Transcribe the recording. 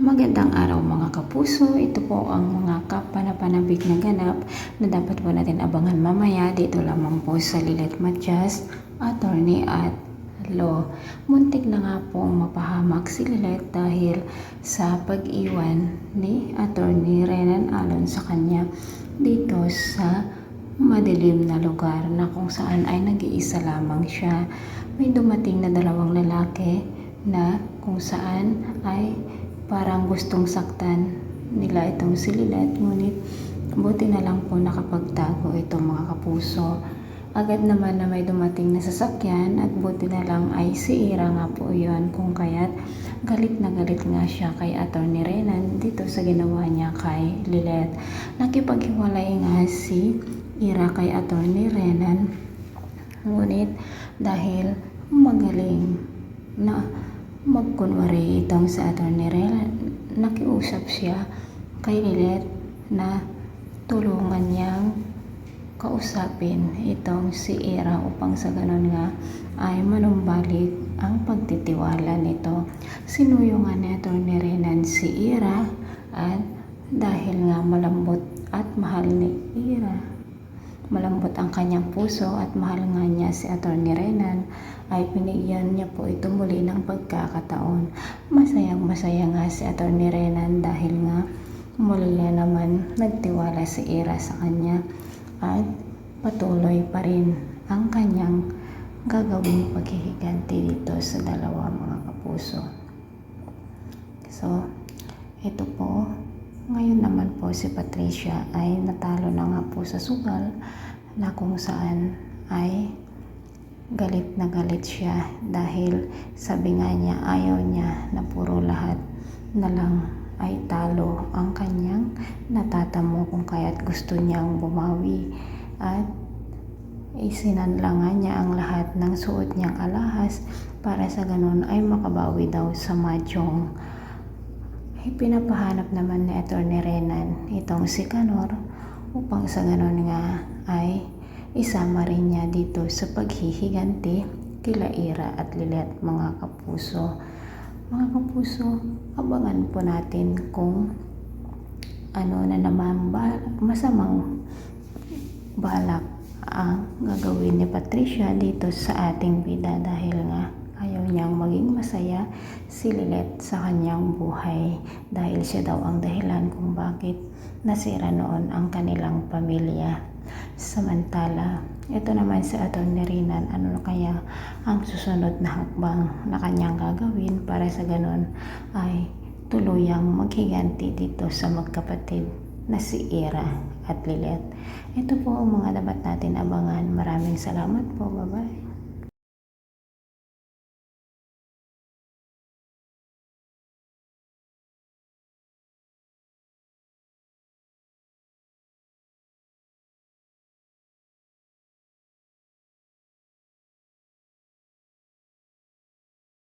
Magandang araw mga kapuso, ito po ang mga kapanapanabik na ganap na dapat po natin abangan mamaya dito lamang po sa Lilet Matias, Attorney at Law. Muntik na nga pong mapahamak si Lilet dahil sa pag-iwan ni Attorney Renan Alon sa kanya dito sa madilim na lugar na kung saan ay nag-iisa lamang siya. May dumating na dalawang lalaki na kung saan ay parang gustong saktan nila itong si Lilet, ngunit buti na lang po nakapagtago itong mga kapuso. Agad naman na may dumating na sasakyan at buti na lang ay si Ira nga po yun, kung kaya't galit na galit nga siya kay Attorney Renan dito sa ginawa niya kay Lilet. Nakipaghiwalay nga si Ira kay Attorney Renan, ngunit dahil magaling na magkunwari itong sa Attorney Renan, nakiusap siya kay Lilet na tulungan niyang kausapin itong si Ira upang sa ganun nga ay manumbalik ang pagtitiwala nito. Sinuyo nga ni Attorney Renan si Ira at dahil nga malambot at mahal ni Ira, malambot ang kanyang puso at mahal nga niya si Attorney Renan, ay pinigyan niya po ito muli ng pagkakataon. Masayang masaya nga si Attorney Renan dahil nga muli na naman nagtiwala si Ira sa kanya at patuloy pa rin ang kanyang gagawing paghihiganti dito sa dalawa mga kapuso. So, ito po, ngayon naman po si Patricia ay natalo na nga po sa sugal na kung saan ay galit na galit siya dahil sabi nga niya ayaw niya na puro lahat na lang ay talo ang kanyang natatamo, kung kaya't gusto niyang bumawi at isinanlangan niya ang lahat ng suot niyang alahas para sa ganun ay makabawi daw sa Mahjong. Pinapahanap naman ni Attorney Renan itong si Canor upang sa ganun nga ay isama rin niya dito sa paghihiganti kila Ira at Lilet mga kapuso. Mga kapuso, abangan po natin kung ano na naman masamang balak ang gagawin ni Patricia dito sa ating bida dahil nga ayaw niyang maging masaya si Lilet sa kanyang buhay dahil siya daw ang dahilan kung bakit nasira noon ang kanilang pamilya. Samantala, ito naman si Attorney Renan, ano na kaya ang susunod na hakbang na kanyang gagawin para sa ganon ay tuluyang maghiganti dito sa magkapatid na si Ira at Lilet. Ito po ang mga dapat natin abangan. Maraming salamat po. Bye-bye.